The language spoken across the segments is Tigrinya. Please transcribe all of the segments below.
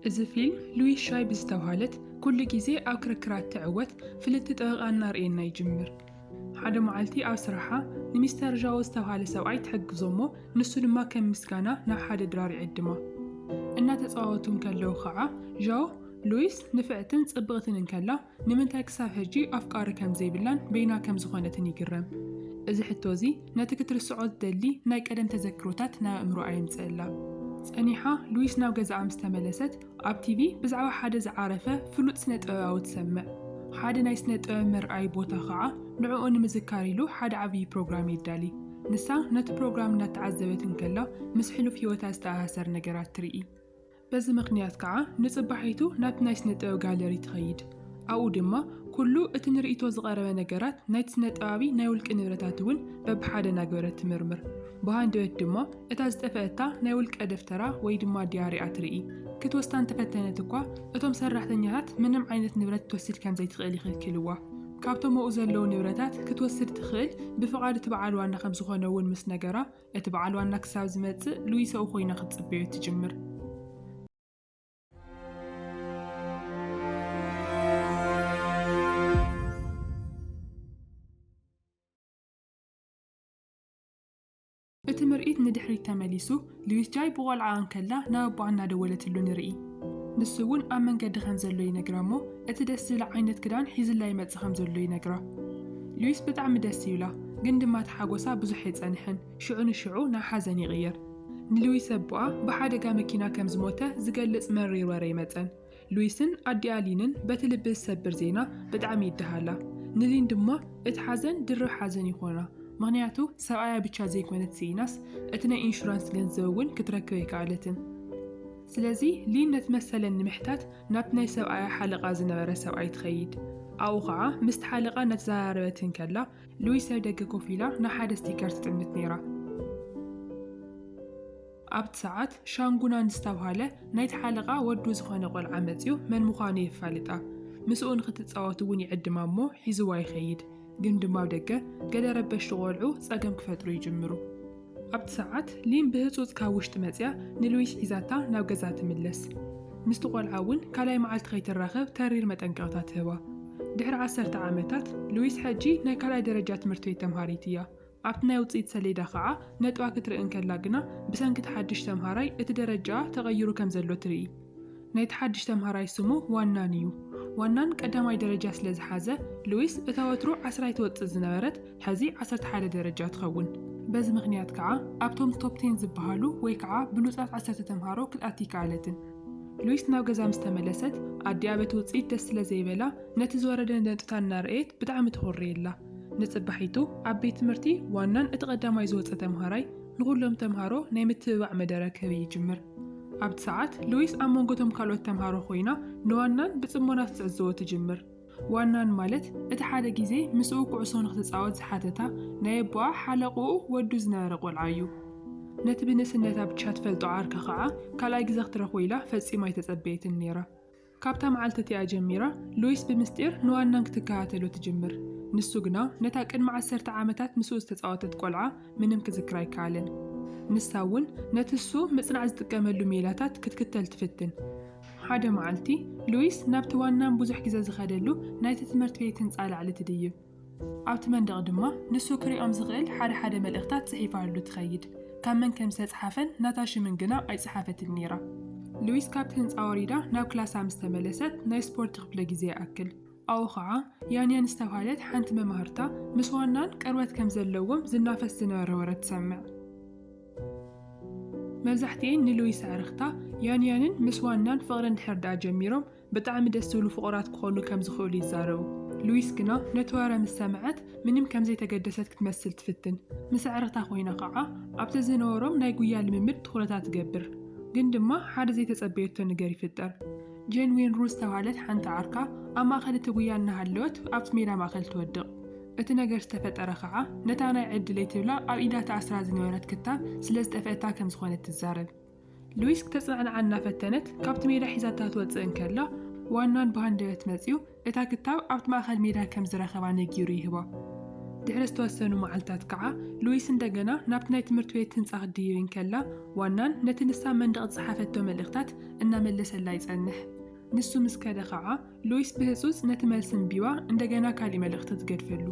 እዚ ፊልም ሉዊስ ሻይ ብዝተባሃለት ኩሉ ግዜ ኣብ ክርክራት ትዕወት ፍልጥቲ ጠበቓና ርእየና ይጅምር። ሓደ መዓልቲ ኣብ ስራሓ ንሚስተር ዣኦ ዝተባሃለ ሰብኣይ ትሕግዞሞ ንሱ ድማ ከም ምስጋና ናብ ሓደ ድራር ይዕድማ። እናተፃወቱ ከለዉ ከዓ ዣኦ ሉዊስ ንፍዕትን ጽብቕትን እንከላ ንምንታይ ክሳብ ሕጂ ኣፍቃሪ ከም ዘይብላን በይና ከም ዝኾነትን ይግረም። እዚ ሕቶ እዚ ነቲ ክትርስዖ ዝደሊ ናይ ቀደም ተዘክሮታት ናብ ኣእምሮኣ የምፅአላ። ጸኒሓ ሉዊስ ናብ ገዛኣ ምስ ተመለሰት ኣብ ቲቪ ብዛዕባ ሓደ ዝዓረፈ ፍሉጥ ስነ ጥበባዊ ትሰምዕ። ሓደ ናይ ስነ ጥበብ መርኣይ ቦታ ከዓ ንዕኡ ንምዝካር ኢሉ ሓደ ዓብዪ ፕሮግራም የዳሊ። ንሳ ነቲ ፕሮግራም እናተዓዘበት እንከላ ምስ ሕሉፍ ሂወታ ዝተኣሳሰር ነገራት ትርኢ። በዚ ምክንያት ከዓ ንጽባሒቱ ናብቲ ናይ ስነ ጥበብ ጋለሪ ትኸይድ። ኣብኡ ድማ ኩሉ እቲ ንርእቶ ዝቐረበ ነገራት ናይቲ ስነ ጥበባዊ ናይ ውልቂ ንብረታት እውን በብሓደ ናገበረት ትምርምር። ብሃንደበት ድማ እታ ዝጠፍአታ ናይ ውልቀ ደፍተራ ወይ ድማ ዲያሪኣ ትርኢ። ክትወስዳ እንተፈተነት እኳ እቶም ሰራሕተኛታት ምንም ዓይነት ንብረት ክትወስድ ከም ዘይትኽእል ይኽልክልዋ። ካብቶም ኣብኡ ዘለዉ ንብረታት ክትወስድ ትኽእል ብፍቓድ እቲ በዓል ዋና ከም ዝኾነ እውን ምስ ነገራ እቲ በዓል ዋና ክሳብ ዝመጽእ ሉዊስ ኣብኡ ኮይና ክትጽበዮ ትጅምር። እቲ ምርኢት ንድሕሪት ተመሊሱ ሉዊስ ጃይ ብቆልዓ እንከላ ናብ ኣቦኣ እናደወለትሉ ንርኢ። ንሱ እውን ኣብ መንገዲ ከም ዘሎ ይነግራ እሞ እቲ ደስ ዝብል ዓይነት ክዳን ሒዝላ ይመጽእ ከም ዘሎ ይነግራ። ሉዊስ ብጣዕሚ ደስ ይብላ፣ ግን ድማ ተሓጎሳ ብዙሕ ኣይጸንሕን። ሽዑ ንሽዑ ናብ ሓዘን ይቕየር። ንሉዊስ ኣቦኣ ብሓደጋ መኪና ከም ዝሞተ ዝገልጽ መሪር ወሬ ይመጸን። ሉዊስን ኣዲኣ ሊንን በቲ ልቢ ዝሰብር ዜና ብጣዕሚ ይደሃላ። ንሊን ድማ እቲ ሓዘን ድርብ ሓዘን ይኾና። ምክንያቱ ሰብኣያ ብቻ ዘይኮነት ሲኢናስ እቲ ናይ ኢንሹራንስ ገንዘብ እውን ክትረክብ ኣይከኣለትን። ስለዚ ሊን ነቲ መሰለን ንምሕታት ናብቲ ናይ ሰብኣያ ሓለቓ ዝነበረ ሰብኣይ ትኸይድ። ኣብኡ ከዓ ምስቲ ሓለቓ እናተዘራረበትን ከላ ሉዊስ ኣብ ደገ ኮፍ ኢላ ናብ ሓደ ስቲከር ትጥምት ነይራ። ኣብቲ ሰዓት ሻንጉናን ዝተባሃለ ናይቲ ሓለቓ ወዱ ዝኾነ ቆልዓ መፅዩ መን ምዃኑ የፋልጣ። ምስኡ ንክትፃወት እውን ይዕድማ እሞ ሒዝዋ ይኸይድ። ግን ድማ ኣብ ደገ ገለ ረበሽቲ ቆልዑ ጸገም ክፈጥሩ ይጅምሩ። ኣብቲ ሰዓት ሊን ብህፁፅ ካብ ውሽጢ መፅያ ንሉዊስ ሒዛታ ናብ ገዛ ትምለስ። ምስቲ ቆልዓ እውን ካልኣይ መዓልቲ ከይትራኸብ ተሪር መጠንቀቕታ ትህባ። ድሕሪ 10 ዓመታት ሉዊስ ሕጂ ናይ ካልኣይ ደረጃ ትምህርቲ ቤት ተምሃሪት እያ። ኣብቲ ናይ ውፅኢት ሰሌዳ ከዓ ነጥባ ክትርኢ እንከላ ግና ብሰንኪ ሓድሽ ተምሃራይ እቲ ደረጃ ተቐይሩ ከም ዘሎ ትርኢ። ናይቲ ሓድሽ ተምሃራይ ስሙ ዋናን እዩ። ዋናን ቀዳማይ ደረጃ ስለ ዝሓዘ ሉዊስ እታ ወትሩ 10 ትወፅእ ዝነበረት ሕዚ 11 ደረጃ ትኸውን። በዚ ምክንያት ከዓ ኣብቶም ቶፕ 10 ዝበሃሉ ወይ ከዓ ብሉፃት 10 ተምሃሮ ክትኣቲ ይከኣለትን። ሉዊስ ናብ ገዛ ምስ ተመለሰት ኣዲኣ በቲ ውፅኢት ደስ ስለ ዘይበላ ነቲ ዝወረደ ነጥታ እናርአየት ብጣዕሚ ትኹርየላ። ንጽባሒቱ ኣብ ቤት ትምህርቲ ዋናን እቲ ቀዳማይ ዝወፀ ተምሃራይ ንኩሎም ተምሃሮ ናይ ምትብባዕ መደረ ክህብ ይጅምር። ኣብቲ ሰዓት ሉዊስ ኣብ መንጎቶም ካልኦት ተምሃሮ ኮይና ንዋናን ብጽሞና ትዕዘቦ ትጅምር። ዋናን ማለት እቲ ሓደ ግዜ ምስኡ ኩዕሶ ንኽትፃወት ዝሓተታ ናይ ኣቦኣ ሓለቕኡ ወዱ ዝነበረ ቆልዓ እዩ። ነቲ ብንእስነታ ብቻ ትፈልጦ ዓርካ ከዓ ካልኣይ ግዜ ክትረኽቦ ኢላ ፈጺማ ኣይተጸበየትን ነይራ። ካብታ መዓልቲ እቲኣ ጀሚራ ሉዊስ ብምስጢር ንዋናን ክትከታተሎ ትጅምር። ንሱ ግና ነታ ቅድሚ 10 ዓመታት ምስኡ ዝተፃወተት ቆልዓ ምንም ክዝክራ ኣይከኣለን። ንሳ እውን ነቲ እሱ ምጽናዕ ዝጥቀመሉ ሜላታት ክትክተል ትፍትን። ሓደ መዓልቲ ሉዊስ ናብቲ ዋናን ብዙሕ ግዜ ዝኸደሉ ናይቲ ትምህርቲ ቤት ህንፃ ላዕሊ ትድይብ። ኣብቲ መንደቕ ድማ ንሱ ክሪኦም ዝኽእል ሓደ መልእኽታት ጽሒፋሉ ትኸይድ። ካብ መን ከም ዝተፅሓፈን ናታ ሽምን ግና ኣይፅሓፈትን ነይራ። ሉዊስ ካብቲ ህንፃ ወሪዳ ናብ ክላሳ ምስ ተመለሰት ናይ ስፖርት ክፍለ ግዜ ይኣክል። ኣብኡ ከዓ ያንያን ዝተባሃለት ሓንቲ መማህርታ ምስ ዋናን ቀርበት ከም ዘለዎም ዝናፈስ ዝነበረ ወረ ትሰምዕ። መብዛሕትአን ንሉዊስ ኣዕርኽታ ያንያንን ምስ ዋናን ፍቕሪ እንድሕር ደኣ ጀሚሮም ብጣዕሚ ደስ ዝብሉ ፍቑራት ክኾኑ ከም ዝኽእሉ ይዛረቡ። ሉዊስ ግና ነቲ ወረ ምስ ሰምዐት ምንም ከም ዘይተገደሰት ክትመስል ትፍትን። ምስ ኣዕርኽታ ኮይና ከዓ ኣብቲ ዝነበሮም ናይ ጉያ ልምምድ ትኹረታ ትገብር። ግን ድማ ሓደ ዘይተጸበየቶ ነገር ይፍጠር። ጄን ዌን ሩዝ ዝተባሃለት ሓንቲ ዓርካ ኣብ ማእኸል እቲ ጉያ እናሃለወት ኣብቲ ሜዳ ማእኸል ትወድቕ። እቲ ነገር ዝተፈጠረ ከዓ ነታ ናይ ዕድለይ ትብላ ኣብ ኢዳ ተኣስራ ዝነበረት ክታብ ስለ ዝጠፍአታ ከም ዝኾነት ትዛረብ። ሉዊስ ክተጽናዕና እናፈተነት ካብቲ ሜዳ ሒዛታ ትወፅእ እንከላ ዋናን ብሃንደበት መፅዩ እታ ክታብ ኣብቲ ማእኸል ሜዳ ከም ዝረኸባ ነጊሩ ይህባ። ድሕሪ ዝተወሰኑ መዓልታት ከዓ ሉዊስ እንደገና ናብቲ ናይ ትምህርቲ ቤት ህንፃ ክድይብ እንከላ ዋናን ነቲ ንሳ መንደቕ ዝሓፈቶ መልእኽታት እናመለሰላ ይጸንሕ። ንሱ ምስ ከደ ከዓ ሉዊስ ብህፁፅ ነቲ መልሲ እምቢዋ እንደገና ካሊእ መልእኽቲ ትገድፈሉ።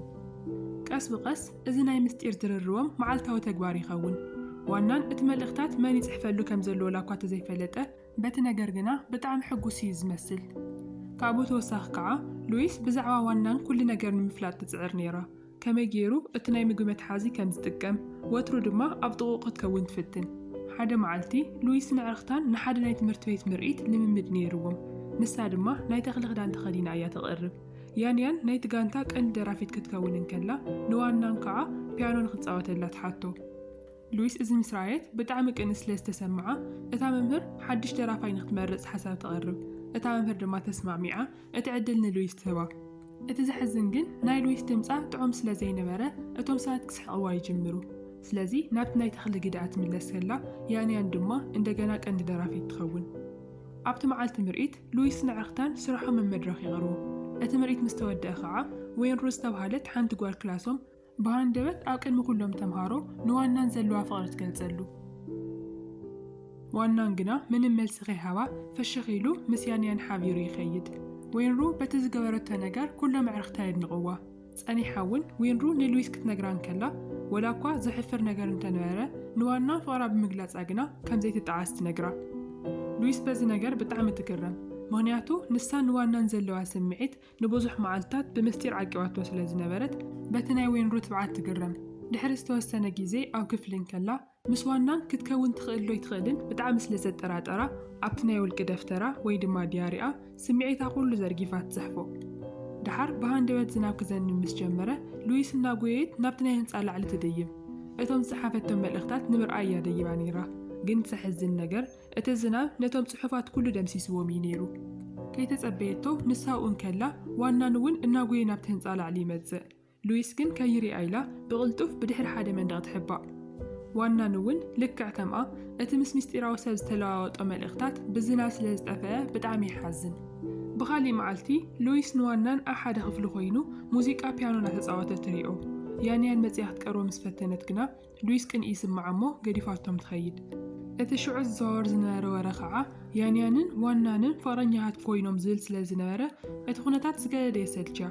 ቀስ ብቐስ እዚ ናይ ምስጢር ዝርርቦም መዓልታዊ ተግባር ይኸውን። ዋናን እቲ መልእኽታት መን ይፅሕፈሉ ከም ዘለዎ ላኳ ተዘይፈለጠ በቲ ነገር ግና ብጣዕሚ ሕጉስ እዩ ዝመስል። ካብኡ ተወሳኺ ከዓ ሉዊስ ብዛዕባ ዋናን ኩሉ ነገር ንምፍላጥ ትፅዕር ነይራ። ከመይ ገይሩ እቲ ናይ ምግቢ መትሓዚ ከም ዝጥቀም ወትሩ ድማ ኣብ ጥቑቕ ክትከውን ትፍትን። ሓደ መዓልቲ ሉዊስ ንዕርኽታን ንሓደ ናይ ትምህርቲ ቤት ምርኢት ልምምድ ነይርዎም። ንሳ ድማ ናይ ተኽሊ ክዳን ተኸዲና እያ ተቕርብ። ያንያን ናይቲ ጋንታ ቀንዲ ደራፊት ክትከውን እንከላ ንዋናን ከዓ ፒያኖ ንክትፃወተላ ትሓቶ። ሉዊስ እዚ ምስ ራኣየት ብጣዕሚ ቅን ስለ ዝተሰምዓ እታ መምህር ሓድሽ ደራፋይ ንክትመርፅ ሓሳብ ተቕርብ። እታ መምህር ድማ ተስማዕሚዓ እቲ ዕድል ንሉዊስ ትህባ። እቲ ዘሕዝን ግን ናይ ሉዊስ ድምፃ ጥዑም ስለ ዘይነበረ እቶም ሰባት ክስሕቕዋ ይጅምሩ። ስለዚ ናብቲ ናይ ተኽሊ ግድኣ ትምለስ ከላ ያንያን ድማ እንደገና ቀንዲ ደራፊት ትኸውን። ኣብቲ መዓልቲ ምርኢት ሉዊስ ንዕርኽታን ስራሖም መድረኽ ይቐርቡ። እቲ ምርኢት ምስ ተወድአ ከዓ ወይንሩ ዝተባሃለት ሓንቲ ጓል ክላሶም ብሃንደበት ኣብ ቅድሚ ኩሎም ተምሃሮ ንዋናን ዘለዋ ፍቕሪ ትገልጸሉ። ዋናን ግና ምንም መልሲ ከይሃባ ፍሽኽ ኢሉ ምስ ያንያን ሓቢሩ ይኸይድ። ወይንሩ በቲ ዝገበረቶ ነገር ኩሎም ኣዕርኽታ የድንቕዋ። ጸኒሓ እውን ወይንሩ ንሉዊስ ክትነግራ እንከላ ወላ እኳ ዘሕፍር ነገር እንተነበረ ንዋና ፍቕራ ብምግላጻ ግና ከምዘይትጠዓስ ትነግራ። ሉዊስ በዚ ነገር ብጣዕሚ ትግረም። ምክንያቱ ንሳ ንዋናን ዘለዋ ስምዒት ንብዙሕ መዓልትታት ብምስጢር ዓቂባቶ ስለ ዝነበረት በቲ ናይ ወይንሩ ትብዓት ትግረም። ድሕሪ ዝተወሰነ ግዜ ኣብ ክፍሊ እንከላ ምስ ዋናን ክትከውን ትኽእሎ ይትኽእልን ብጣዕሚ ስለ ዘጠራጠራ ኣብቲ ናይ ውልቂ ደፍተራ ወይ ድማ ዲያሪኣ ስምዒታ ኩሉ ዘርጊፋ ትፅሕፎ። ድሓር ብሃንደበት ዝናብ ክዘንብ ምስ ጀመረ ሉዊስ እናጎየት ናብቲ ናይ ህንፃ ላዕሊ ትድይብ። እቶም ዝፀሓፈቶም መልእኽታት ንምርኣይ እያ ደይባ ነይራ። ግን ዘሕዝን ነገር እቲ ዝናብ ነቶም ጽሑፋት ኩሉ ደምሲስዎም እዩ ነይሩ። ከይተጸበየቶ ንሳው እንከላ ዋናን እውን እናጎየ ናብቲ ህንፃ ላዕሊ ይመጽእ። ሉዊስ ግን ከይሪኣ ኢላ ብቕልጡፍ ብድሕሪ ሓደ መንደቕ ትሕባእ። ዋናን እውን ልክዕ ከምኣ እቲ ምስ ምስጢራዊ ሰብ ዝተለዋወጦ መልእኽታት ብዝናብ ስለ ዝጠፍአ ብጣዕሚ ይሓዝን። ብኻሊእ መዓልቲ ሉዊስ ንዋናን ኣብ ሓደ ክፍሊ ኮይኑ ሙዚቃ ፒያኖ እናተፃወተ ትሪኦ። ያንያን መፅያ ክትቀርቦ ምስ ፈተነት ግና ሉዊስ ቅንኢ ይስምዓ እሞ ገዲፋቶም ትኸይድ። እቲ ሽዑ ዝዘዋወር ዝነበረ ወረ ከዓ ያንያንን ዋናንን ፍቕረኛሃት ኮይኖም ዝብል ስለ ዝነበረ እቲ ኩነታት ዝገደደ የሰልችያ።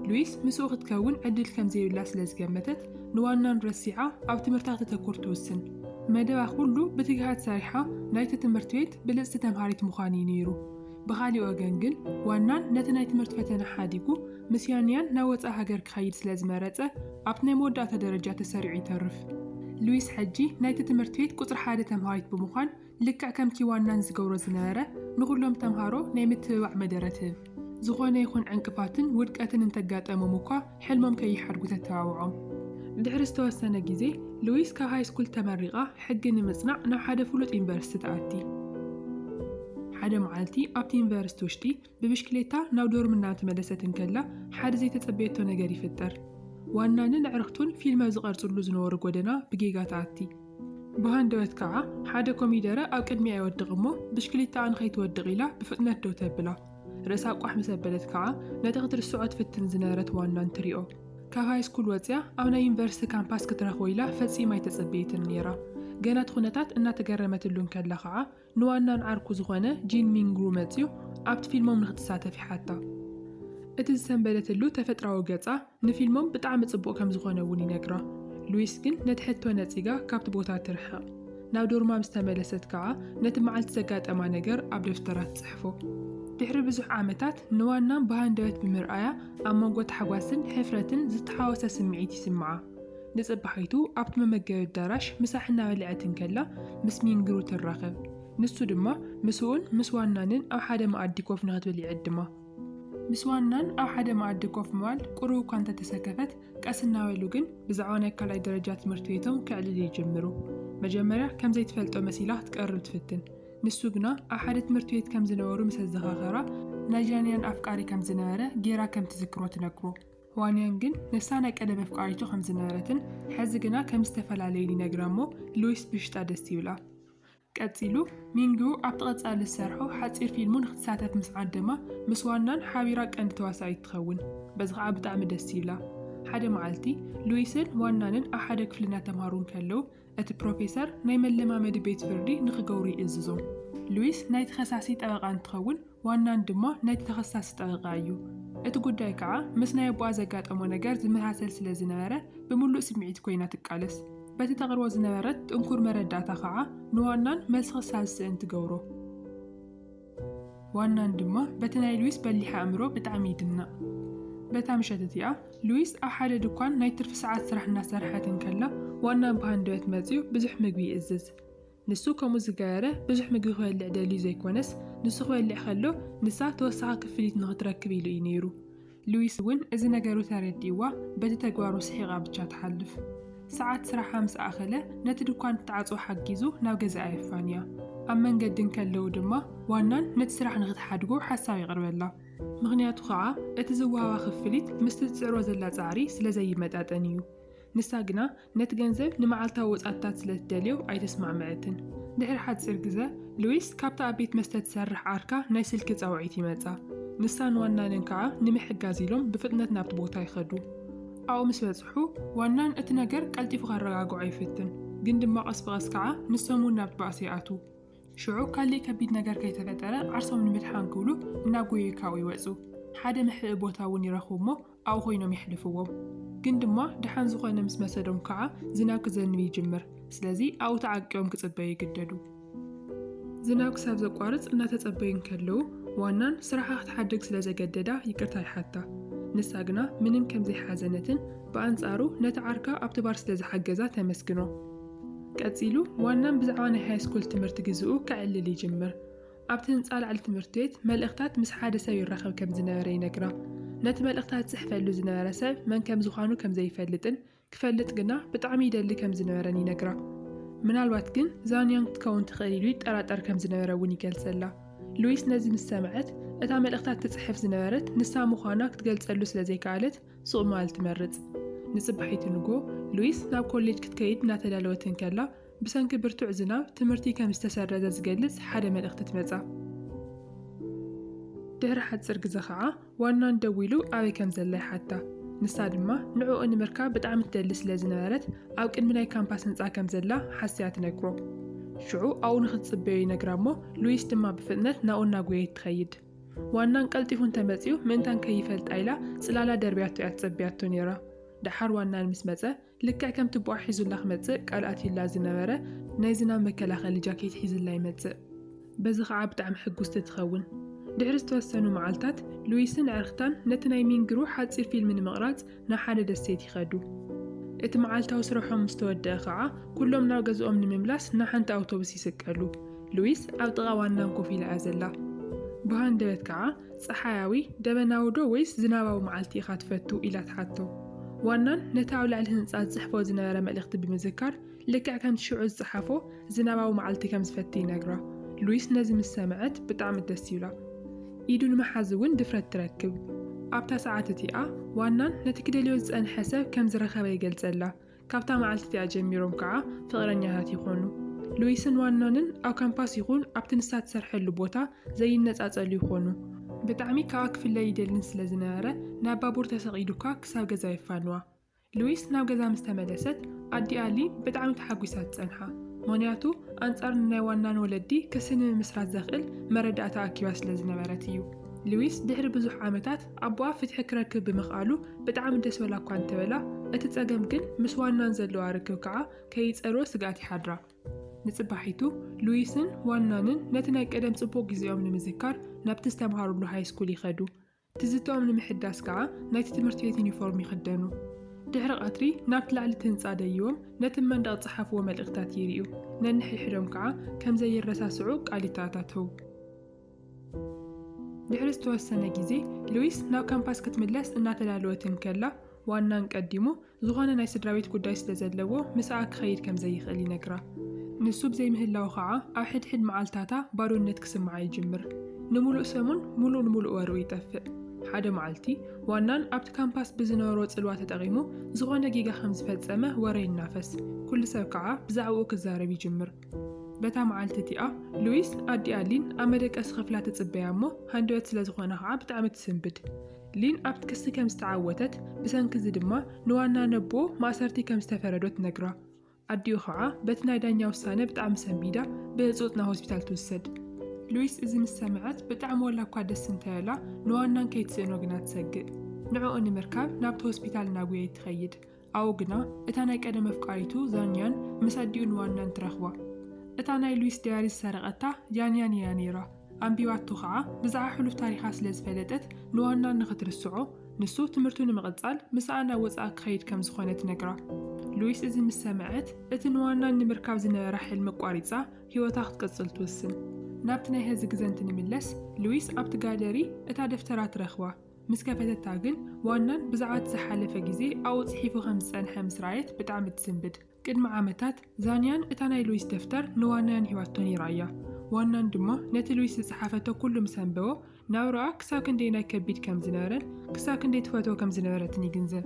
ሉዊስ ምስኡ ክትከውን ዕድል ከም ዘይብላ ስለ ዝገመተት ንዋናን ረሲዓ ኣብ ትምህርታ ተተኩር ትውስን። መደባ ኩሉ ብትግሃት ሰሪሓ ናይቲ ትምህርቲ ቤት ብልፅቲ ተምሃሪት ምዃን እዩ ነይሩ። ብኻሊእ ወገን ግን ዋናን ነቲ ናይ ትምህርቲ ፈተና ሓዲጉ ምስ ያንያን ናብ ወፃኢ ሃገር ክኸይድ ስለ ዝመረፀ ኣብቲ ናይ መወዳእታ ደረጃ ተሰሪዑ ይተርፍ። ሉዊስ ሕጂ ናይቲ ትምህርቲ ቤት ቁፅሪ 1 ተምሃሪት ብምዃን ልክዕ ከምቲ ዋናን ዝገብሮ ዝነበረ ንኩሎም ተምሃሮ ናይ ምትብባዕ መደረ ትህብ። ዝኾነ ይኹን ዕንቅፋትን ውድቀትን እንተጋጠሞም እኳ ሕልሞም ከይሓድጉ ተተባብዖም። ድሕሪ ዝተወሰነ ግዜ ሉዊስ ካብ ሃይስኩል ተመሪቓ ሕጊ ንምጽናዕ ናብ ሓደ ፍሉጥ ዩኒቨርሲቲ ተኣቲ። ሓደ መዓልቲ ኣብቲ ዩኒቨርሲቲ ውሽጢ ብብሽክሌታ ናብ ዶርም እናተመለሰት እንከላ ሓደ ዘይተጸበየቶ ነገር ይፍጠር። ዋናንን ዕርኽቱን ፊልም ዝቐርጽሉ ዝነበሩ ጎደና ብጌጋ ተኣቲ። ብሃንደበት ከዓ ሓደ ኮሚደረ ኣብ ቅድሚኣ ይወድቕ እሞ ብሽክሌታ ንኸይትወድቕ ኢላ ብፍጥነት ደው ተብላ። ርእሳ ቋሕ ምስ ኣበለት ከዓ ነቲ ክትርስዖ ትፍትን ዝነበረት ዋናን ትሪኦ። ካብ ሃይስኩል ወፅያ ኣብ ናይ ዩኒቨርሲቲ ካምፓስ ክትረኽቦ ኢላ ፈጺማ ኣይተጸበየትን ነይራ። ገና እቲ ኩነታት እናተገረመትሉ እንከላ ከዓ ንዋናን ዓርኩ ዝኾነ ጂን ሚንግሩ መፅዩ ኣብቲ ፊልሞም ንኽትሳተፍ ይሓታ። እቲ ዝሰንበደትሉ ተፈጥራዊ ገጻ ንፊልሞም ብጣዕሚ ጽቡቕ ከም ዝኾነ እውን ይነግራ። ሉዊስ ግን ነቲ ሕቶ ነፂጋ ካብቲ ቦታ ትርሕቕ። ናብ ዶርማ ምስ ተመለሰት ከዓ ነቲ መዓልቲ ዘጋጠማ ነገር ኣብ ደፍተራ ትጽሕፎ። ድሕሪ ብዙሕ ዓመታት ንዋናን ብሃንደበት ብምርኣያ ኣብ መንጎ ታሕጓስን ሕፍረትን ዝተሓወሰ ስምዒት ይስምዓ። ንጽባሒቱ ኣብቲ መመገቢ ኣዳራሽ ምሳሕ እናበልዐት እንከላ ምስ ሚንግሩ ትራኸብ። ንሱ ድማ ምስኡን ምስ ዋናንን ኣብ ሓደ መኣዲ ኮፍ ንኽትብል ይዕድማ። ምስ ዋናን ኣብ ሓደ መኣዲ ኮፍ ምባል ቁሩብ እኳ እንተተሰከፈት ቀስ እናበሉ ግን ብዛዕባ ናይ ካልኣይ ደረጃ ትምህርቲ ቤቶም ክዕልሉ ይጅምሩ። መጀመርያ ከም ዘይትፈልጦ መሲላ ክትቀርብ ትፍትን። ንሱ ግና ኣብ ሓደ ትምህርቲ ቤት ከም ዝነበሩ ምስ ዘኻኸራ ናይ ያንያን ኣፍቃሪ ከም ዝነበረ ጌራ ከም ትዝክሮ ትነግሮ። ዋንያን ግን ንሳ ናይ ቀደም ኣፍቃሪቱ ከም ዝነበረትን ሕዚ ግና ከም ዝተፈላለዩ ይነግራ እሞ ሉዊስ ብሽጣ ደስ ይብላ። ቀፂሉ ሚንግሩ ኣብቲ ቐጻሊ ዝሰርሖ ሓፂር ፊልሙ ንኽትሳተፍ ምስ ዓደማ ምስ ዋናን ሓቢራ ቀንዲ ተዋሳኢት ትኸውን። በዚ ከዓ ብጣዕሚ ደስ ይብላ። ሓደ መዓልቲ ሉዊስን ዋናንን ኣብ ሓደ ክፍሊ እናተምሃሩን ከለው እቲ ፕሮፌሰር ናይ መለማመዲ ቤት ፍርዲ ንኽገብሩ ይእዝዞም። ሉዊስ ናይ ተኸሳሲ ጠበቃ እንትኸውን ዋናን ድማ ናይ ተኸሳሲ ጠበቃ እዩ። እቲ ጉዳይ ከዓ ምስ ናይ ኣቦኣ ዘጋጠሞ ነገር ዝመሳሰል ስለ ዝነበረ ብምሉእ ስምዒት ኮይና ትቃለስ። በቲ ተቕርቦ ዝነበረት ጥንኩር መረዳእታ ከዓ ንዋናን መልሲ ክሳብ ዝስእን ትገብሮ። ዋናን ድማ በቲ ናይ ሉዊስ በሊሕ ኣእምሮ ብጣዕሚ ይድናቕ። በታ ምሸት እቲኣ ሉዊስ ኣብ ሓደ ድኳን ናይ ትርፊ ሰዓት ስራሕ እናሰርሐትን ከላ ዋናን ብሃንደበት መፅኡ ብዙሕ ምግቢ ይእዝዝ። ንሱ ከምኡ ዝገበረ ብዙሕ ምግቢ ክበልዕ ደልዩ ዘይኮነስ ንሱ ክበልዕ ከሎ ንሳ ተወሳኺ ክፍሊት ንኽትረክብ ኢሉ እዩ ነይሩ። ሉዊስ እውን እዚ ነገሩ ተረዲእዋ በቲ ተግባሩ ስሒቓ ብቻ ትሓልፍ። ሰዓት ስራሓ ምስ ኣኸለ ነቲ ድኳን ክትዓፅዎ ሓጊዙ ናብ ገዛኣ የፋንያ። ኣብ መንገድን ከለው ድማ ዋናን ነቲ ስራሕ ንኽትሓድጎ ሓሳብ ይቕርበላ። ምክንያቱ ከዓ እቲ ዝወሃባ ክፍሊት ምስቲ ትፅዕሮ ዘላ ፃዕሪ ስለ ዘይመጣጠን እዩ። ንሳ ግና ነቲ ገንዘብ ንመዓልታዊ ወፃታት ስለ ትደልዮ ኣይተስማዕምዐትን። ድሕሪ ሓፂር ግዜ ሉዊስ ካብታ ኣብ ቤት መስተ ትሰርሕ ዓርካ ናይ ስልኪ ፃውዒት ይመፃ። ንሳን ዋናንን ከዓ ንምሕጋዝ ኢሎም ብፍጥነት ናብቲ ቦታ ይኸዱ። ኣብኡ ምስ በፅሑ ዋናን እቲ ነገር ቀልጢፉ ካረጋግዖ ይፍትን፣ ግን ድማ ቀስ ብቐስ ከዓ ንሶም እውን ናብቲ ባእሲ ይኣትዉ። ሽዑ ካሊእ ከቢድ ነገር ከይተፈጠረ ዓርሶም ንምድሓን ክብሉ እናጎዩ ካብኡ ይወፁ። ሓደ ምሕእ ቦታ እውን ይረኽቡ እሞ ኣብኡ ኮይኖም ይሕልፍዎም። ግን ድማ ድሓን ዝኾነ ምስ መሰዶም ከዓ ዝናብ ክዘንብ ይጅምር። ስለዚ ኣብኡ ተዓቂቦም ክፅበዩ ይግደዱ። ዝናብ ክሳብ ዘቋርፅ እናተፀበዩን ከለው ዋናን ስራሓ ክትሓድግ ስለ ዘገደዳ ይቅርታ ይሓታ። ንሳ ግና ምንም ከምዘይሓዘነትን ብኣንጻሩ ነቲ ዓርካ ኣብቲ ባር ስለ ዝሓገዛ ተመስግኖ። ቀፂሉ ዋናን ብዛዕባ ናይ ሃይስኩል ትምህርቲ ግዝኡ ክዕልል ይጅምር። ኣብቲ ህንፃ ላዕሊ ትምህርቲ ቤት መልእኽታት ምስ ሓደ ሰብ ይራኸብ ከም ዝነበረ ይነግራ። ነቲ መልእኽታት ዝሕፈሉ ዝነበረ ሰብ መን ከም ዝኾኑ ከም ዘይፈልጥን ክፈልጥ ግና ብጣዕሚ ይደሊ ከም ዝነበረን ይነግራ። ምናልባት ግን ዛንያን ክትከውን ትኽእል ኢሉ ይጠራጠር ከም ዝነበረ እውን ይገልጸላ። ሉዊስ ነዚ ምስ ሰምዐት እታ መልእኽታት ትፅሕፍ ዝነበረት ንሳ ምዃና ክትገልጸሉ ስለ ዘይከኣለት ሱቕ ምባል ትመርፅ። ንፅባሒቱ ንጎ ሉዊስ ናብ ኮሌጅ ክትከይድ እናተዳለወትን ከላ ብሰንኪ ብርቱዕ ዝናብ ትምህርቲ ከም ዝተሰረዘ ዝገልጽ ሓደ መልእኽቲ ትመጻ። ድሕሪ ሓፂር ግዜ ከዓ ዋናን ደው ኢሉ ኣበይ ከም ዘላ ይሓታ። ንሳ ድማ ንዕኡ ንምርካብ ብጣዕሚ ትደሊ ስለ ዝነበረት ኣብ ቅድሚ ናይ ካምፓስ ህንፃ ከም ዘላ ሓስያ ትነግሮ። ሽዑ ኣብኡ ንክትፅበዩ ይነግራ እሞ ሉዊስ ድማ ብፍጥነት ናብኡ እናጎየት ትኸይድ። ዋናን ቀልጢፉን ተመፂኡ ምእንታን ከይፈልጣ ኢላ ፅላላ ደርብያቶ እያ ትፀብያቶ ነይራ። ድሓር ዋናን ምስ መፀ ልክዕ ከም ትቡዓ ሒዙላ ክመፅእ ቃልኣት ኢላ ዝነበረ ናይ ዝናብ መከላኸሊ ጃኬት ሒዙላ ይመፅእ። በዚ ከዓ ብጣዕሚ ሕጉስቲ ትኸውን። ድሕሪ ዝተወሰኑ መዓልታት ሉዊስን ዕርክታን ነቲ ናይ ሚንግሩ ሓፂር ፊልሚ ንምቕራፅ ናብ ሓደ ደሴት ይኸዱ። እቲ መዓልታዊ ስርሖም ምስ ተወድአ ከዓ ኩሎም ናብ ገዝኦም ንምምላስ ናብ ሓንቲ ኣውቶቡስ ይስቀሉ። ሉዊስ ኣብ ጥቓ ዋናን ኮፍ ኢላ እያ ዘላ። ብሃንደበት ከዓ ፀሓያዊ ደበናዊ ዶ ወይስ ዝናባዊ መዓልቲ ኢኻ ትፈቱ ኢላ ትሓቶ። ዋናን ነቲ ኣብ ላዕሊ ህንፃ ዝፅሕፎ ዝነበረ መልእኽቲ ብምዝካር ልክዕ ከምቲ ሽዑ ዝፀሓፎ ዝናባዊ መዓልቲ ከም ዝፈቲ ይነግራ። ሉዊስ ነዚ ምስ ሰምዐት ብጣዕሚ ደስ ይብላ። ኢዱ ንምሓዝ እውን ድፍረት ትረክብ። ኣብታ ሰዓት እቲኣ ዋናን ነቲ ክደልዮ ዝፀንሐ ሰብ ከም ዝረኸበ ይገልጸላ። ካብታ መዓልቲ እቲኣ ጀሚሮም ከዓ ፍቕረኛታት ይኾኑ። ሉዊስን ዋናንን ኣብ ካምፓስ ይኹን ኣብቲ ንሳ ትሰርሐሉ ቦታ ዘይነፃፀሉ ይኾኑ። ብጣዕሚ ካብኣ ክፍለይ ይደልን ስለ ዝነበረ ናብ ባቡር ተሰቒዱካ ክሳብ ገዛ ይፋንዋ። ሉዊስ ናብ ገዛ ምስ ተመለሰት ኣዲኣ ሊን ብጣዕሚ ተሓጒሳ ትፀንሓ። ምክንያቱ ኣንጻር ናይ ዋናን ወለዲ ክስኒ ምስራት ዘኽእል መረዳእታ ኣኪባ ስለ ዝነበረት እዩ። ሉዊስ ድሕሪ ብዙሕ ዓመታት ኣቦኣ ፍትሒ ክረክብ ብምኽኣሉ ብጣዕሚ ደስ በላ እኳ እንተበላ እቲ ፀገም ግን ምስ ዋናን ዘለዋ ርክብ ከዓ ከይፀርዎ ስጋኣት ይሓድራ። ንፅባሒቱ ሉዊስን ዋናንን ነቲ ናይ ቀደም ፅቡቅ ግዚኦም ንምዝካር ናብቲ ዝተምሃሩሉ ሃይስኩል ይኸዱ። ትዝትኦም ንምሕዳስ ከዓ ናይቲ ትምህርቲ ቤት ዩኒፎርም ይኽደኑ። ድሕሪ ቀትሪ ናብቲ ላዕሊ ህንፃ ደይቦም ነቲ መንደቕ ዝፀሓፍዎ መልእኽታት ይርዩ። ነንሕድሕዶም ከዓ ከም ዘይረሳስዑ ቃሊታት ኣተው። ድሕሪ ዝተወሰነ ግዜ ሉዊስ ናብ ካምፓስ ክትምለስ እናተዳለወትን ከላ ዋናን ቀዲሙ ዝኾነ ናይ ስድራቤት ጉዳይ ስለ ዘለዎ ምስኣ ክኸይድ ከም ዘይኽእል ይነግራ። ንሱ ብዘይምህላው ከዓ ኣብ ሕድሕድ መዓልታታ ባዶነት ክስምዓ ይጅምር። ንሙሉእ ሰሙን ሙሉእ ወርኡ ይጠፍእ። ሓደ መዓልቲ ዋናን ኣብቲ ካምፓስ ብዝነበሮ ፅልዋ ተጠቒሙ ዝኾነ ጌጋ ከም ዝፈፀመ ወሬ ይናፈስ። ኩሉ ሰብ ከዓ ብዛዕባኡ ክዛረብ ይጅምር። በታ መዓልቲ እቲኣ ሉዊስ ኣዲኣ ሊን ኣብ መደቀሲ ክፍላ ተፅበያ እሞ ሃንደበት ስለ ዝኾነ ከዓ ብጣዕሚ ትስንብድ። لين أبت كسي كم استعوتت بسن كزي دما نوانا نبو ما سرتي كم استفردت نقرا أديو خعا بتنا دانيا وسانة بتعم سميدا بيزوتنا هوسبيتال توسد لويس إذا مستمعت بتعم ولا قادة سنتالا نوانا كيت سينو قنات سجق نعو أني مركب نابت هوسبيتال ناقوية تخيد أو قنا إتانا يكادم أفقاريتو زانيان مساديو نوانا نترخوا إتانا لويس دياري سارقتا جانيان يانيرا أمبيواتو خعا بزعا حلوف تاريخا سلز فلتت نوانا نخترسعو نسو تمرتو نمغتزال مسانا وزاك خيد كم زخونة نقرا لويس إذا مستمعت إتنوانا نمركب زنا رحل مقواريزا هيو تاخت قصل توسن نابتنا هزي قزنت نملس لويس أبت غالري إتا دفترات رخوا مسكافة التاقن وانان بزعات زحالة جيزي أو صحيفو 5 رايت بتعمد سنبد قدم عامتات زانيان إتانا لويس دفتر نوانان هيواتوني رايا وانان دمو نت لويس صحافته كل مسنبو ناورا كساكن دينا كبيت كم زنارن كساكن دي تفاتو كم زنارتني جنزن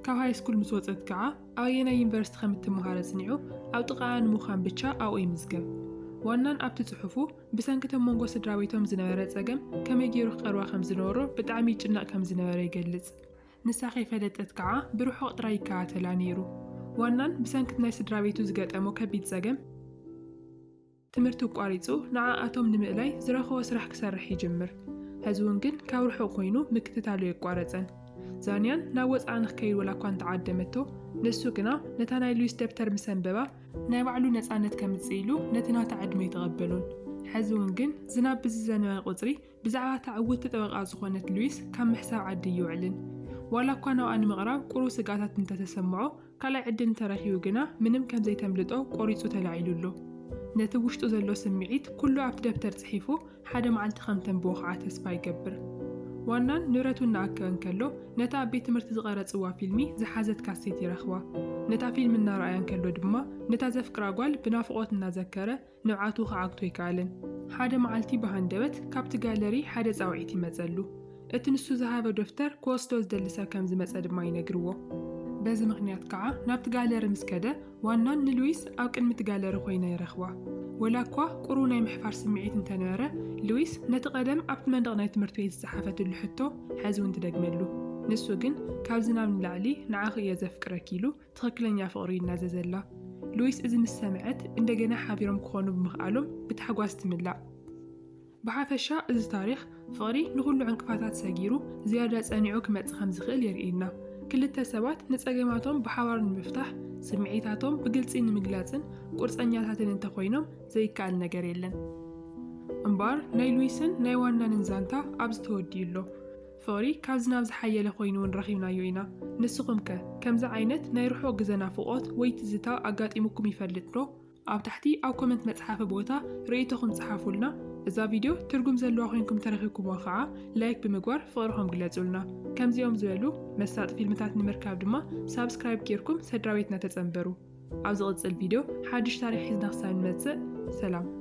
كاو هاي سكول مسوطت كعا أو ينا ينبرست خمت مهارة سنعو أو تقعان مخان بتشا أو أي مزقب وانان أبت صحفو بسانكة مونغو سدراويتهم زنوارة زقم كما يجيروخ قروا خم زنورو بتعمي جناق كم زنوارة يقلز نساخي فادت اتكعا بروحو قطراي كاتلانيرو وانان بسانكة ناي سدراويتو زقات أمو كبيت زقم تمرتو قاريتو نعا آتوم نمقلاي زراخو وسرح كسرح يجمر هزونجن كاورحو قوينو مكتتالو يقوارتن زانيان ناوز عنخ كير ولا كوانت عادمتو نسو قنا نتانا لويس دبتر مسنببا نايبعلو نتانت كمتسيلو نتنا تعدمو يتغبلون حزونجن زناب بزيزانوان قطري بزعبا تعود تطبق أزخونة لويس كم محساب عدي يوعلن ولا كوانو أن مغراب قرو سقاتات انت تسمعو كالا عدن تراخيو قنا منم كم زي تملتو قريتو تلاعيلولو نتوشتو زلو سمعيت كلو عبد دبتر تحيفو حدا معلت خمتن بوخعة تسبا يقبر وانان نورتو ناكوان كلو نتا بيت مرت زغارة صوا فيلمي زحازت كاسيت يرخوا نتا فيلم النارعيان كلو دما نتا زفكرا قوال بنافقوت نازكرة نوعاتو خعاقتو يكالن حدا معلتي بهاندبت كابت غالري حدا زاوعيتي مزلو اتنسو زهابة دفتر كوستوز دلسا كمز مزاد ما ينقروو بازي مغنيات كعا نابت غالر مسكدة وانان نلويس أو كلمة غالر خوينا يرخوا ولا كوا قرونا محفار سمعيت انتنوارة لويس نتقدم أبت مندغنا تمرتوية الصحافة اللي حازون تدقملو نسو جن كابزنا من العلي نعاخي يزفكرا كيلو تخكلن يا فقرين ناززلا لويس إذن السمعت اندقنا حابيرم كونو بمخالهم بتحقواز تملا بحافشا إذ تاريخ فقري نقولو عن كفاتات ساقيرو زيادة سانيعو كما تخمز غير يرئينا كل التسابات نتساقماتهم بحوار المفتاح سمعيتاتهم بقلتين مقلاتن قرص أنياتاتن انتخوينهم زي كال نقريلن انبار ناي لويسن ناي وانا ننزانتا أبز توديلو فوري كابزنا بزحية لخوينون رخيونا يوينا نسقمك كمزا عينت ناي روحو قزنا فوقات ويتزتا أقات إموكم يفلتلو أو تحتي أو كومنت متسحاف بوتا رأيتوكم تسحافولنا إذا فيديو ترجم زلوا خوينكم ترخيكم واقعا لايك بمقوار فقرهم قلاتولنا كمزي يوم زوالو مسات فيلمتات نمركاب دما سابسكرايب كيركم سدراويتنا تتنبرو عاوز غطس الفيديو حادش تاريخ حزنا خسان متسق سلام